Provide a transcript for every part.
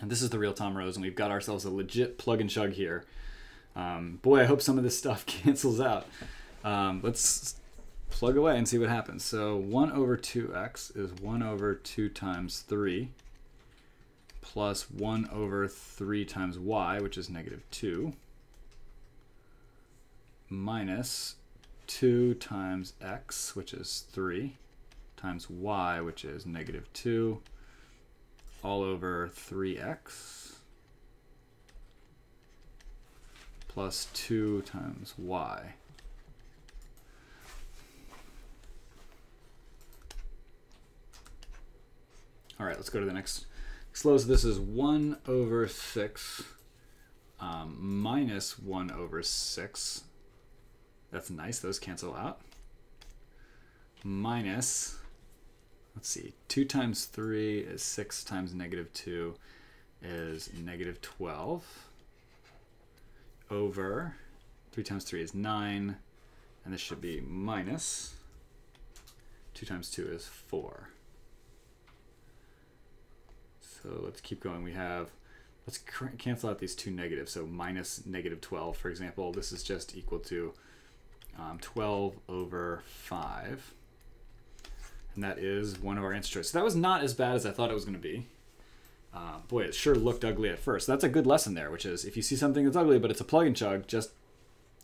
And this is the real Tom Rose, and we've got ourselves a legit plug and chug here. Boy, I hope some of this stuff cancels out. Let's plug away and see what happens. So 1 over 2x is 1 over 2 times 3 plus 1 over 3 times y, which is negative 2, minus 2 times x, which is 3, times y, which is negative 2, all over 3x, plus 2 times y. All right, let's go to the next. So this is 1 over 6 minus 1 over 6. That's nice, those cancel out. Minus, let's see, 2 times 3 is 6 times negative 2 is negative 12 over 3 times 3 is 9, and this should be minus 2 times 2 is 4. So let's keep going. We have, let's cancel out these two negatives. So minus negative 12, for example, this is just equal to 12 over 5. And that is one of our answer choices. So that was not as bad as I thought it was going to be. Boy, it sure looked ugly at first. That's a good lesson there, which is if you see something that's ugly, but it's a plug and chug, just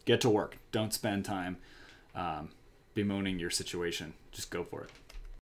get to work. Don't spend time bemoaning your situation. Just go for it.